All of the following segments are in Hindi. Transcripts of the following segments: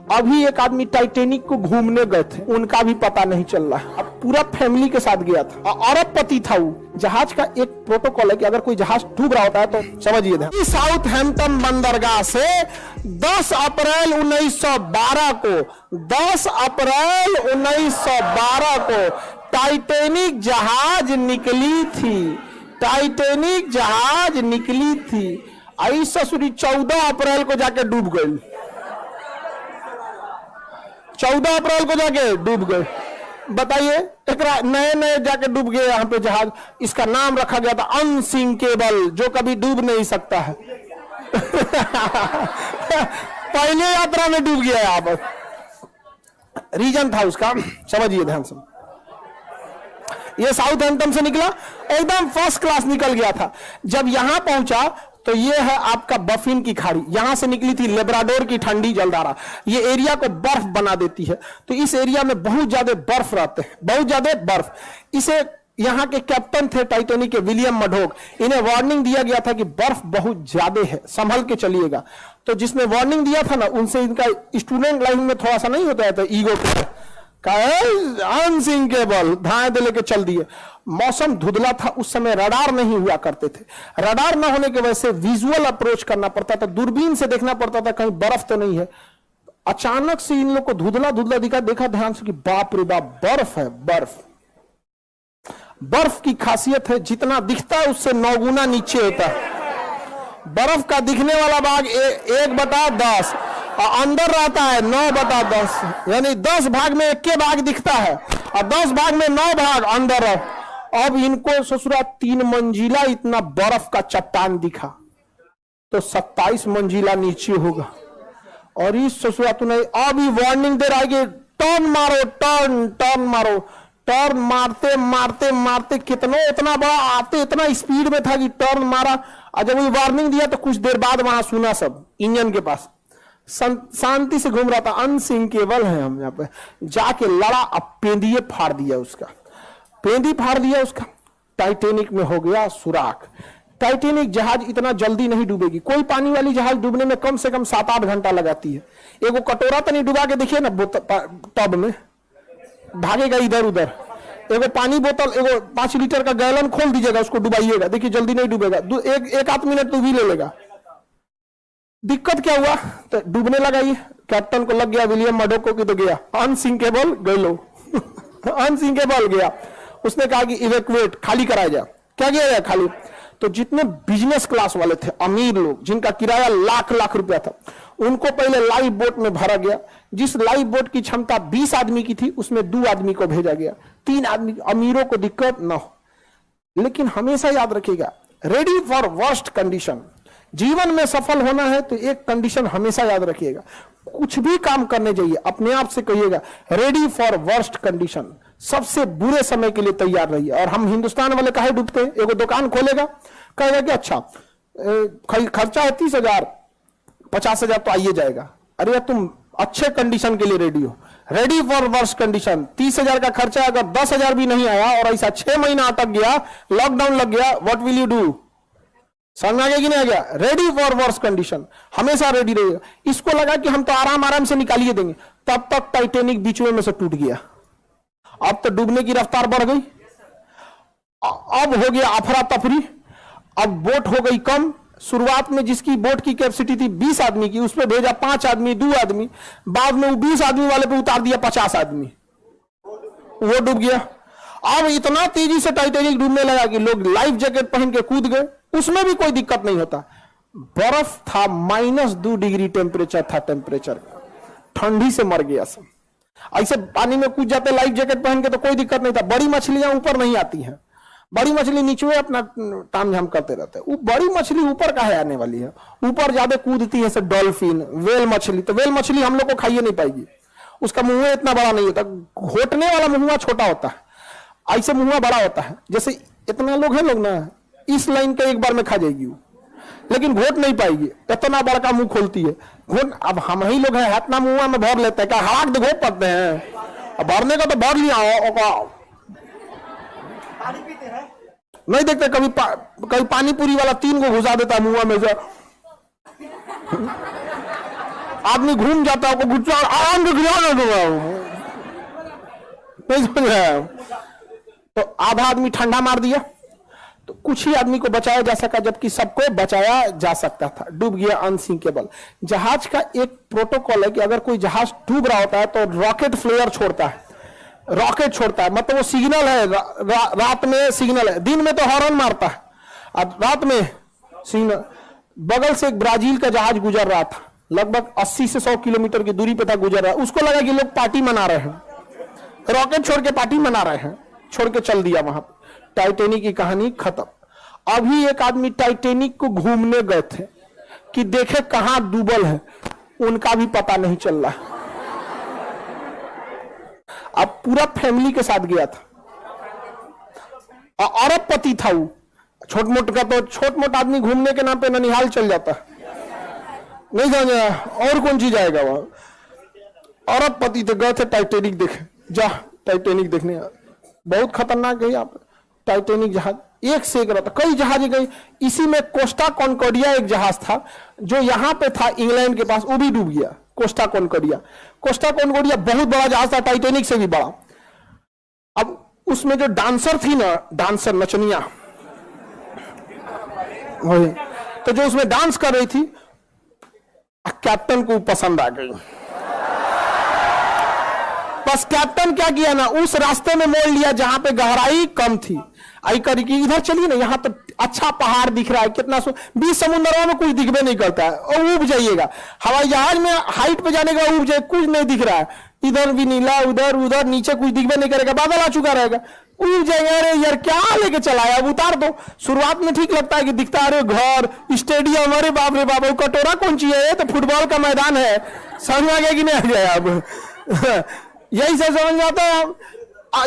अभी एक आदमी टाइटेनिक को घूमने गए थे, उनका भी पता नहीं चल रहा है। अब पूरा फैमिली के साथ गया था, अरबपति था वो। जहाज का एक प्रोटोकॉल है कि अगर कोई जहाज डूब रहा होता है तो समझिए ध्यान। साउथहैम्पटन बंदरगाह से 10 अप्रैल 1912 को 10 अप्रैल 1912 को टाइटेनिक जहाज निकली थी। टाइटेनिक जहाज निकली थी। आई ससुरी 14 अप्रैल को जाके डूब गई। 14 अप्रैल को जाके डूब गए। बताइए, एक नए नए जाके डूब गए यहाँ पे जहाज। इसका नाम रखा गया था अनसिंकेबल, जो कभी डूब नहीं सकता है। पहले यात्रा में डूब गया यहाँ पर। रीजन था उसका, समझिए ध्यान से। ये साउथहैम्पटन से निकला, एकदम फर्स्ट क्लास निकल गया था। जब यहां पहुंचा तो ये है आपका बफिन की खाड़ी, यहां से निकली थी लेब्राडोर की ठंडी जलधारा। ये एरिया को बर्फ बना देती है, तो इस एरिया में बहुत ज्यादा बर्फ रहते हैं, बहुत ज्यादा बर्फ। इसे यहाँ के कैप्टन थे टाइटेनिक के, विलियम मडोक। इन्हें वार्निंग दिया गया था कि बर्फ बहुत ज्यादा है, संभल के चलिएगा। तो जिसने वार्निंग दिया था ना, उनसे इनका स्टूडेंट लाइफ में थोड़ा सा नहीं होता है, ईगो के अनसिंकेबल धाए दे लेके चल दिए। मौसम धुंधला था उस समय, रडार नहीं हुआ करते थे। रडार न होने की वजह से विजुअल अप्रोच करना पड़ता था, दूरबीन से देखना पड़ता था कहीं बर्फ तो नहीं है। अचानक से इन लोग को धुंधला धुंधला दिखा, देखा ध्यान से कि बाप रे बाप, बर्फ है। बर्फ बर्फ की खासियत है, जितना दिखता है उससे 9 गुना नीचे होता है। बर्फ का दिखने वाला भाग 1/10 और अंदर रहता है 9/10, यानी 10 भाग में 1 भाग दिखता है और 10 भाग में 9 भाग अंदर है। अब इनको ससुरा 3 मंजिला इतना बर्फ का चट्टान दिखा, तो 27 मंजिला नीचे होगा। और इस ससुरा तूने अभी वार्निंग दे रहा है कि टर्न मारो, टर्न मारो। टर्न मारते मारते मारते कितना इतना बड़ा आते, इतना स्पीड में था कि टर्न मारा। और जब वो वार्निंग दिया तो कुछ देर बाद वहां सुना सब इंजन के पास शांति से घूम रहा था। अनसिंकेबल है हम यहाँ पे। जाके लड़ा, अब पेंदिए फाड़ दिया उसका, पेंदी फाड़ दिया उसका। टाइटेनिक में हो गया सुराख। टाइटेनिक जहाज इतना जल्दी नहीं डूबेगी। कोई पानी वाली जहाज डूबने में कम से कम 7-8 घंटा लगाती है। एगो कटोरा तो नहीं डुबा के देखिए ना टब में, भागेगा इधर उधर। एगो पानी बोतल, एगो 5 लीटर का गैलन खोल दीजिएगा, उसको डुबाइएगा, देखिए जल्दी नहीं डूबेगा। एक आध मिनट तो भी ले लेगा। दिक्कत क्या हुआ, तो डूबने लगा। ये कैप्टन को लग गया, विलियम मडोक को तो गया अनसिंकेबल, गए अनसिंकेबल गया। उसने कहा कि इवैक्यूएट, खाली कराया जाए। क्या किया जाए? खाली। तो जितने बिजनेस क्लास वाले थे, अमीर लोग, जिनका किराया लाख रुपया था, उनको पहले लाइफ बोट में भरा गया। जिस लाइफ बोट की क्षमता 20 आदमी की थी, उसमें 2 आदमी को भेजा गया। 3 आदमी, अमीरों को दिक्कत न हो। लेकिन हमेशा याद रखिएगा, रेडी फॉर वर्स्ट कंडीशन। जीवन में सफल होना है तो एक कंडीशन हमेशा याद रखिएगा, कुछ भी काम करने जाइए अपने आप से कहिएगा रेडी फॉर वर्स्ट कंडीशन, सबसे बुरे समय के लिए तैयार रहिए। और हम हिंदुस्तान वाले काहे डूबते हैं? एगो दुकान खोलेगा, कहेगा कि अच्छा खर्चा है 30,000, 50,000 तो आइए जाएगा। अरे यार, तुम अच्छे कंडीशन के लिए रेडी हो, रेडी फॉर वर्स्ट कंडीशन। 30,000 का खर्चा, अगर 10,000 भी नहीं आया और ऐसा 6 महीना अटक गया, लॉकडाउन लग गया, व्हाट विल यू डू? समझ में आ गया कि नहीं आ गया? रेडी फॉर वर्स्ट कंडीशन, हमेशा रेडी रहिएगा। इसको लगा कि हम तो आराम से निकालिए देंगे, तब तक टाइटेनिक बीच में से टूट गया। अब तो डूबने की रफ्तार बढ़ गई। अब हो गया अफरा तफरी। अब बोट हो गई कम। शुरुआत में जिसकी बोट की कैपेसिटी थी 20 आदमी की, उस पर भेजा 5 आदमी, 2 आदमी। बाद में वो 20 आदमी वाले पे उतार दिया 50 आदमी, वो डूब गया। अब इतना तेजी से टाइटेनिक डूबने लगा कि लोग लाइफ जैकेट पहन के कूद गए। उसमें भी कोई दिक्कत नहीं होता। बर्फ था, -2 डिग्री टेम्परेचर था, टेम्परेचर ठंडी से मर गया सब। ऐसे पानी में कूद जाते लाइफ जैकेट पहन के तो कोई दिक्कत नहीं था। बड़ी मछलियां ऊपर नहीं आती हैं, बड़ी मछली नीचे अपना ताम झाम करते रहते हैं। बड़ी मछली ऊपर काहे आने वाली है? ऊपर ज्यादा कूदती है डॉल्फिन, वेल मछली। तो वेल मछली हम लोग को खाइए नहीं पाएगी, उसका मुंह इतना बड़ा नहीं होता। घोटने वाला मुंह छोटा होता है, ऐसे मुंह बड़ा होता है। जैसे इतना लोग हैं लोग ना, इस लाइन के एक बार में खा जाएगी वो, लेकिन घोट नहीं पाएगी, इतना बड़ा मुंह खोलती है घोट। अब हम ही लोग हैं, इतना मुंह में भर लेते हैं, क्या हड़ाक दे घोट पड़ते हैं? अब भरने का तो भर लिया, नहीं देखते कभी पानी पूरी वाला 3 को घुसा देता है मुंह में से। आदमी घूम जाता है, गुस्सा आराम से गिरा दूंगा, नहीं समझ रहे हैं? तो आधा आदमी ठंडा मार दिया, तो कुछ ही आदमी को बचाया जा सका, जबकि सबको बचाया जा सकता था। डूब गया अनसिंकेबल। जहाज का एक प्रोटोकॉल है कि अगर कोई जहाज डूब रहा होता है तो रॉकेट फ्लेयर छोड़ता है, रॉकेट छोड़ता है, मतलब वो सिग्नल है, रात में सिग्नल है, दिन में तो हॉर्न मारता है, अब रात में सिग्नल। बगल से एक ब्राजील का जहाज गुजर रहा था, लगभग 80 से 100 किलोमीटर की दूरी पे था, गुजर रहा है। उसको लगा कि लोग पार्टी मना रहे हैं, रॉकेट छोड़ के पार्टी मना रहे हैं, छोड़ के चल दिया वहां पे। टाइटैनिक की कहानी खत्म। अभी एक आदमी टाइटैनिक को घूमने गए थे कि देखे कहां डूबल है, उनका भी पता नहीं चल रहा। अब पूरा फैमिली के साथ गया था, अरबपति था वो। छोट मोट का तो छोट मोट आदमी घूमने के नाम पे ननिहाल चल जाता है, नहीं समझा, और कौन चीज आएगा वहां। अरबपति थे, गए थे टाइटैनिक देखे। जा टाइटैनिक देखने, बहुत खतरनाक है यहाँ पे टाइटैनिक जहाज, एक से एक रहता, कई जहाज गई। इसी में कोस्टा कॉन्कॉर्डिया एक जहाज था जो यहाँ पे था इंग्लैंड के पास, वो भी डूब गया। कोस्टा कॉन्कॉर्डिया, कोस्टा कॉन्कॉर्डिया बहुत बड़ा जहाज था, टाइटैनिक से भी बड़ा। अब उसमें जो डांसर थी ना, डांसर नचनिया, तो जो उसमें डांस कर रही थी, कैप्टन को पसंद आ गई। बस कैप्टन क्या किया ना, उस रास्ते में मोड़ लिया जहां पे गहराई कम थी। आई करी कि इधर चलिए ना, यहाँ तो अच्छा पहाड़ दिख रहा है, कितना 20 समुद्रों में कुछ दिखबे नहीं करता है, और उब जाइएगा। हवाई जहाज में हाइट पे जाने के बाद उब जाए, कुछ नहीं दिख रहा है, इधर भी नीला, उधर उधर, नीचे कुछ दिखबे नहीं करेगा, बादल आ चुका रहेगा, उब जाएगा। अरे यार क्या लेके चला है, अब उतार दो। शुरुआत में ठीक लगता है कि दिखता है, अरे घर, स्टेडियम, अरे बाप रे बाप, कटोरा कौन चीज है, ये तो फुटबॉल का मैदान है। समझ में आ गया कि नहीं आ गया? अब यही सब समझ में आता है।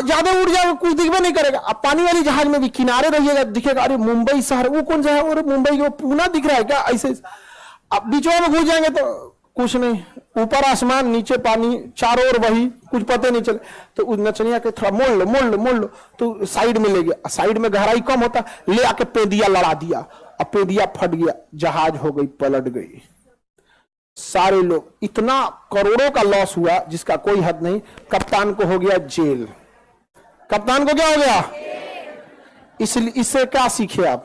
ज्यादा उड़ जाएगा, कुछ दिखबे नहीं करेगा। अब पानी वाली जहाज में भी किनारे रहिएगा, दिखेगा अरे मुंबई शहर, वो कौन सा है, और मुंबई को पूना दिख रहा है क्या, ऐसे। अब बीचों में घुस जाएंगे तो कुछ नहीं, ऊपर आसमान, नीचे पानी, चारों ओर वही, कुछ पता नहीं चले। तो उस नचनिया के थोड़ा मोड़ लो मोड़ लो मोड़ लो, तो साइड में ले गया। साइड में गहराई कम होता, ले आके पेदिया लड़ा दिया, अब पेदिया फट गया, जहाज हो गई, पलट गई। सारे लोग, इतना करोड़ों का लॉस हुआ जिसका कोई हद नहीं। कप्तान को हो गया जेल। कप्तान को क्या हो गया? इसलिए इससे क्या सीखे आप?